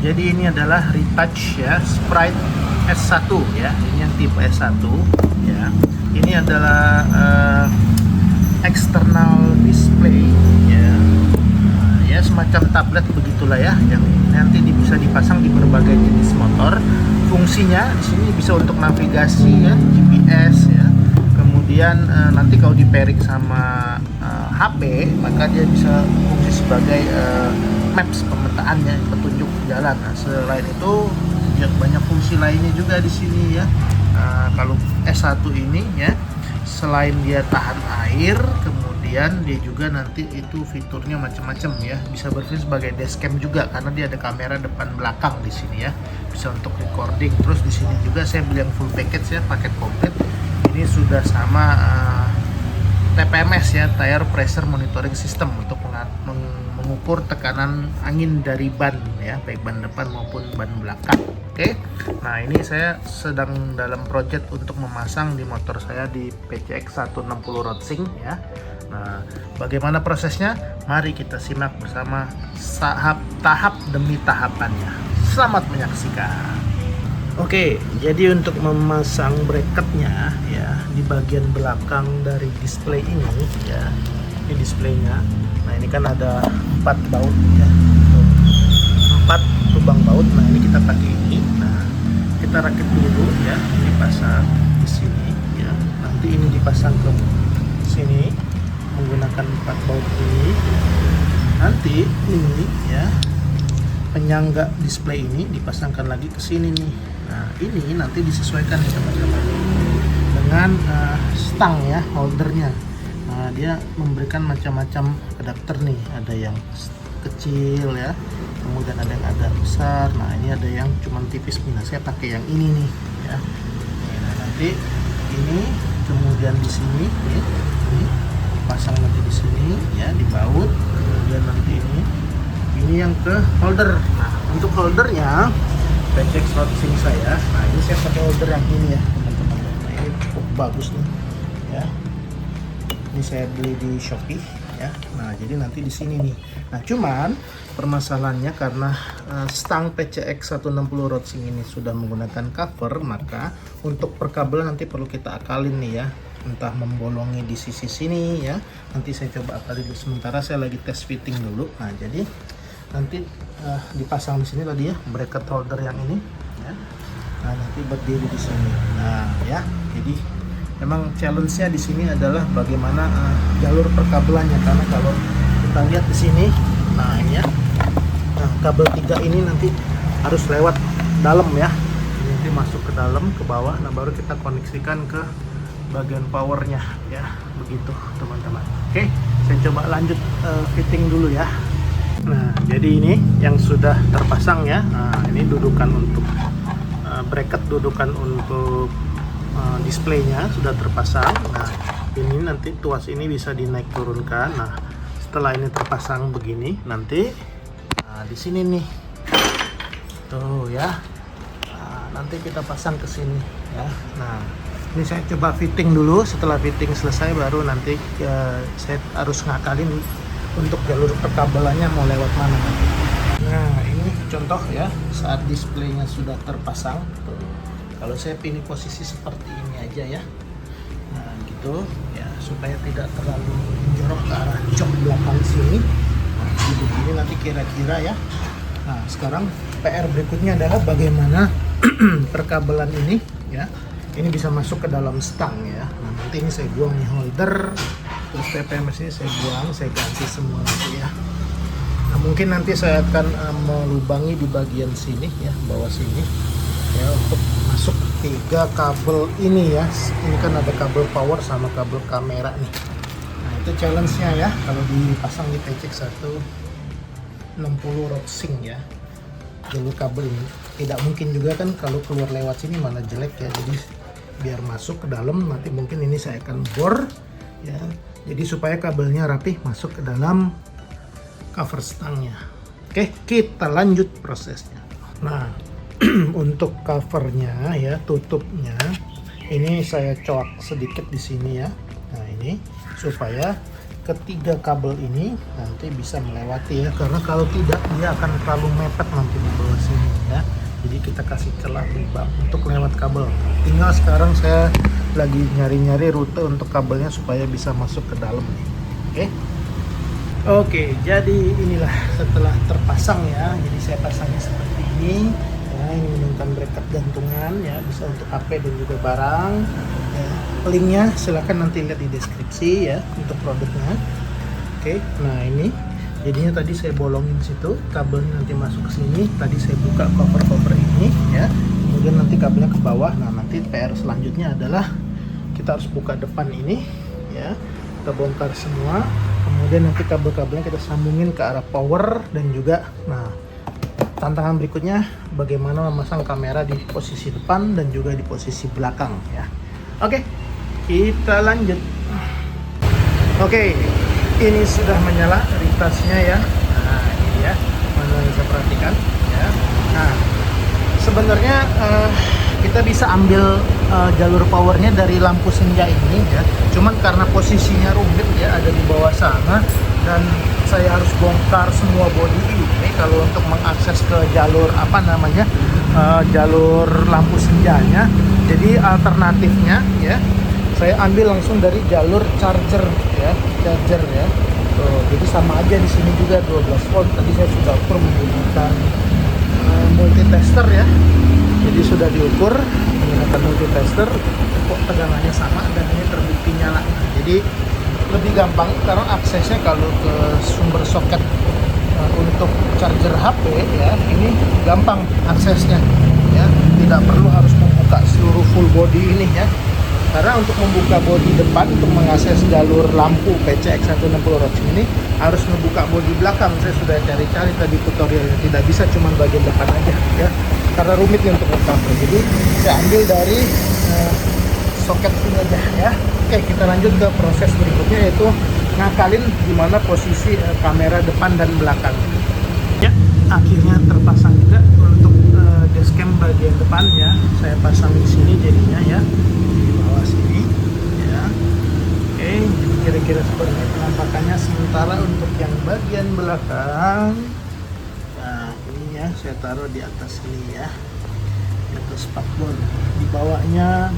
jadi ini adalah retouch ya, Sprite S1 ya. Ini yang tipe S1 ya. Ini adalah external display ya. Ya semacam tablet begitulah ya, yang nanti bisa dipasang di berbagai jenis motor. Fungsinya di sini bisa untuk navigasi ya, GPS ya. Kemudian nanti kalau di pairing sama HP, maka dia bisa fungsi sebagai maps, pemetaannya, petunjuk jalan. Nah, selain itu ya, banyak fungsi lainnya juga di sini ya. Kalau S1 ini ya, selain dia tahan air, kemudian dia juga nanti itu fiturnya macam-macam ya. Bisa berfungsi sebagai dashcam juga karena dia ada kamera depan belakang di sini ya. Bisa untuk recording. Terus di sini juga saya beli yang full package ya, paket komplit. Ini sudah sama TPMS ya, Tire Pressure Monitoring System, untuk mengukur tekanan angin dari ban ya, baik ban depan maupun ban belakang. Oke. Nah, ini saya sedang dalam project untuk memasang di motor saya di PCX 160 Racing ya. Nah, bagaimana prosesnya? Mari kita simak bersama tahap demi tahapannya. Selamat menyaksikan. Oke, jadi untuk memasang bracketnya ya di bagian belakang dari display ini ya, ini displaynya. Nah, ini kan ada 4 baut ya, 4 lubang baut. Nah, ini kita pakai ini. Nah, kita rakit dulu ya, ini pasang di sini ya. Nanti ini dipasang ke sini menggunakan 4 baut ini. Nanti ini ya, penyangga display ini dipasangkan lagi ke sini nih. Nah, ini nanti disesuaikan nih teman-teman dengan stang ya, holdernya. Nah, dia memberikan macam-macam adapter nih, ada yang kecil ya, kemudian ada yang agak besar. Nah, ini ada yang cuman tipis. Nah, saya pakai yang ini nih ya. Nah, nanti ini kemudian di sini nih, ini pasang nanti di sini ya, di baut. Kemudian nanti ini yang ke holder. Nah, untuk holdernya PCX Racing saya, nah ini saya pakai holder yang ini ya teman-teman. Nah, ini cukup bagus nih ya. Ini saya beli di Shopee ya. Nah, jadi nanti di sini nih. Nah, cuman permasalahannya karena stang PCX 160 Racing ini sudah menggunakan cover, maka untuk perkabelan nanti perlu kita akalin nih ya. Entah membolongi di sisi sini ya. Nanti saya coba akalin dulu. Sementara saya lagi tes fitting dulu. Nah, jadi nanti dipasang di sini tadi ya, bracket holder yang ini ya. Nah, nanti berdiri di sini. Nah, ya. Jadi memang challenge-nya di sini adalah bagaimana jalur perkabelannya, karena kalau kita lihat di sini, nah ini ya. Nah, kabel 3 ini nanti harus lewat dalam ya. Ini nanti masuk ke dalam, ke bawah. Nah, baru kita koneksikan ke bagian powernya ya. Begitu, teman-teman. Oke, saya coba lanjut fitting dulu ya. Nah, jadi ini yang sudah terpasang ya. Nah, ini dudukan untuk bracket, dudukan untuk displaynya sudah terpasang. Nah, ini nanti tuas ini bisa dinaik turunkan. Nah, setelah ini terpasang begini, nanti di sini nih, tuh ya. Nah, nanti kita pasang ke sini ya. Nah, ini saya coba fitting dulu. Setelah fitting selesai, baru nanti saya harus ngakalin untuk jalur perkabelannya mau lewat mana. Nah, ini contoh ya, saat displaynya sudah terpasang. Tuh. Kalau saya pilih posisi seperti ini aja ya. Nah, gitu ya, supaya tidak terlalu jorok ke arah jok belakang sini. Nah, begini nanti kira-kira ya. Nah, sekarang PR berikutnya adalah bagaimana perkabelan ini ya. Ini bisa masuk ke dalam stang ya. Nah, nanti ini saya buang nih holder. Terus TPMS ini saya buang, saya ganti semua nanti ya. Nah, mungkin nanti saya akan melubangi di bagian sini ya, bawah sini ya, untuk masuk 3 kabel ini ya. Ini kan ada kabel power sama kabel kamera nih. Nah, itu challenge-nya ya kalau dipasang di PCX 160 Racing ya. Jalur kabel ini tidak mungkin juga kan kalau keluar lewat sini mana jelek ya. Jadi biar masuk ke dalam, nanti mungkin ini saya akan bor ya. Jadi supaya kabelnya rapih masuk ke dalam cover stangnya. Oke, kita lanjut prosesnya. Nah, untuk covernya ya, tutupnya ini saya coak sedikit di sini ya. Nah, ini supaya ketiga kabel ini nanti bisa melewati ya, karena kalau tidak dia akan terlalu mepet nanti di bawah sini ya. Jadi kita kasih celah untuk lewat kabel. Tinggal sekarang saya lagi nyari-nyari rute untuk kabelnya supaya bisa masuk ke dalam nih. Oke, jadi inilah setelah terpasang ya. Jadi saya pasangnya seperti ini. Ya, ini menggunakan bracket gantungan ya, bisa untuk HP dan juga barang. Ya, linknya silahkan nanti lihat di deskripsi ya untuk produknya. Oke, nah ini jadinya tadi saya bolongin situ, kabelnya nanti masuk ke sini. Tadi saya buka cover ini ya. Kemudian nanti kabelnya ke bawah. Nah, nanti PR selanjutnya adalah kita harus buka depan ini ya. Kita bongkar semua. Kemudian nanti kabel-kabelnya kita sambungin ke arah power dan juga nah tantangan berikutnya bagaimana memasang kamera di posisi depan dan juga di posisi belakang ya. Oke, kita lanjut. Oke, ini sudah menyala ritasnya ya. Nah, ini ya, mana bisa perhatikan ya. Nah, sebenarnya kita bisa ambil jalur powernya dari lampu senja ini ya. Cuman karena posisinya rumit ya, ada di bawah sana dan saya harus bongkar semua bodi ini kalau untuk mengakses ke jalur apa namanya jalur lampu senjanya. Jadi alternatifnya ya, saya ambil langsung dari jalur charger ya. Tuh, jadi sama aja di sini juga 12 volt. Tadi saya sudah ukur menggunakan multitester ya. Jadi sudah diukur menggunakan multitester, kok tegangannya sama dan ini terbukti nyala. Jadi lebih gampang karena aksesnya kalau ke sumber soket untuk charger HP ya, ini gampang aksesnya ya, tidak perlu harus membuka seluruh full body ini ya. Karena untuk membuka bodi depan untuk mengakses jalur lampu PCX 160 Roach ini harus membuka bodi belakang. Saya sudah cari-cari tadi tutorialnya, tidak bisa cuma bagian depan aja ya, karena rumit nih untuk cover. Jadi saya ambil dari soket ini aja ya. Oke, kita lanjut ke proses berikutnya, yaitu ngakalin gimana posisi kamera depan dan belakang. Ya, akhirnya terpasang juga untuk dashcam bagian depan ya. Saya pasang di sini jadinya ya, di bawah sini ya. Oke, jadi kira-kira seperti ini penampakannya. Sementara untuk yang bagian belakang, nah ini ya saya taruh di atas ini ya, di atas spakbor. Di bawahnya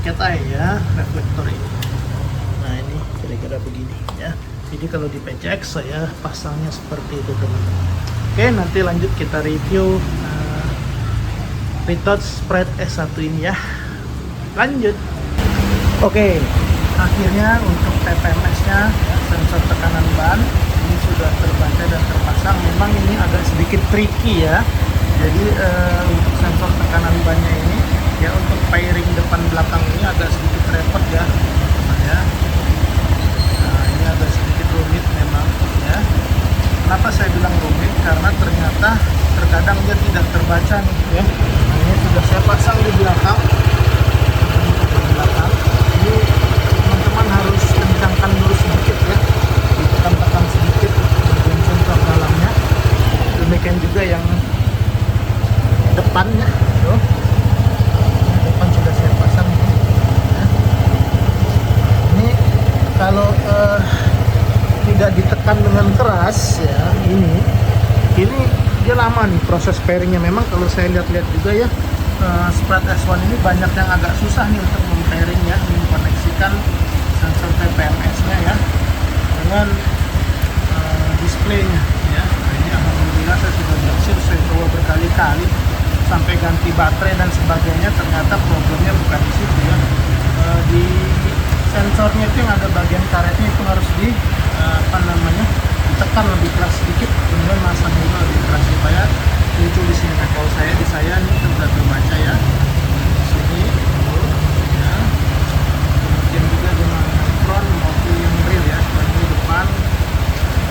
cat eye ya, reflektor ini. Nah ini kira-kira begini ya. Jadi kalau di PCX saya pasangnya seperti itu teman-teman. Oke, nanti lanjut kita review retouch spread S1 ini ya. Lanjut. Oke, akhirnya untuk TPMS-nya ya, sensor tekanan ban ini sudah terbaca dan terpasang. Memang ini agak sedikit tricky ya. Jadi untuk sensor tekanan bannya ini ya, untuk pairing depan belakang ini agak sedikit repot ya. Nah, ini agak sedikit rumit memang ya. Kenapa saya bilang rumit? Karena ternyata terkadang dia tidak terbaca nih ya. Nah, ini sudah saya pasang di belakang. Ini teman-teman harus kencangkan dulu sedikit ya, ditekan-tekan sedikit bagian sensor dalamnya. Demikian juga yang depannya tuh. Depan sudah saya pasang ya. Ini kalau tidak ditekan dengan keras ya, ini dia lama nih proses pairingnya. Memang kalau saya lihat-lihat juga ya, spread S1 ini banyak yang agak susah nih untuk mempairing ya, mengkoneksikan sensor TPMS-nya ya dengan displaynya ya. Nah, ini alhamdulillah saya sudah berhasil, saya coba berkali-kali sampai ganti baterai dan sebagainya, ternyata problemnya bukan di situ ya. Di sensornya itu yang ada bagian karetnya itu harus ditekan lebih keras sedikit, kemudian masang juga lebih keras supaya muncul di sini. Nah, kalau di saya ini sudah terbaca ya di sini ya. Kemudian juga dengan front maupun yang rear ya, ini depan,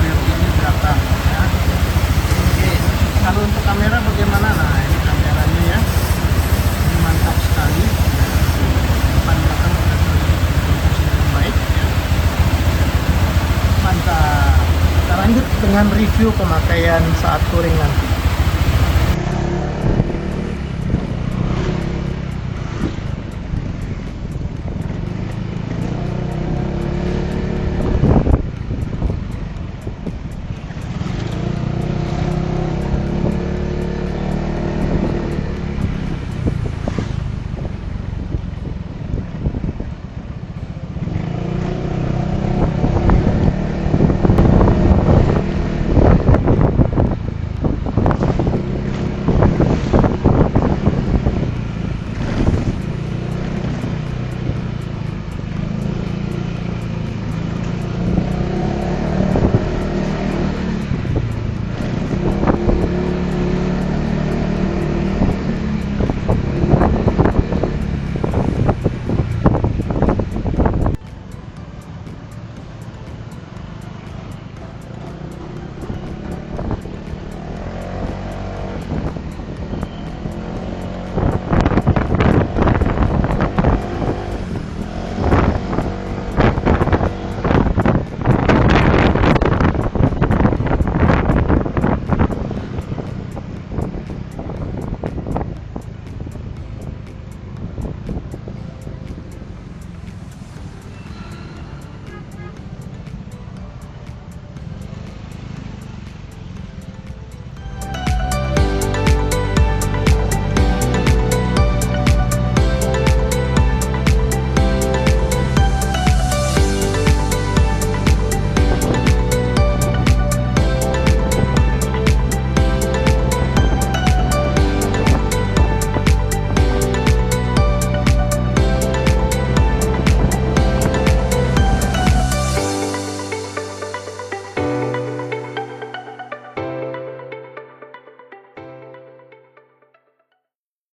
rear ini belakang ya. Oke, kalau untuk kamera bagaimana? Nah, ini kameranya ya, ini mantap sekali, depan belakang sudah baik ya. Mantap. Kita lanjut dengan review pemakaian saat touring nanti.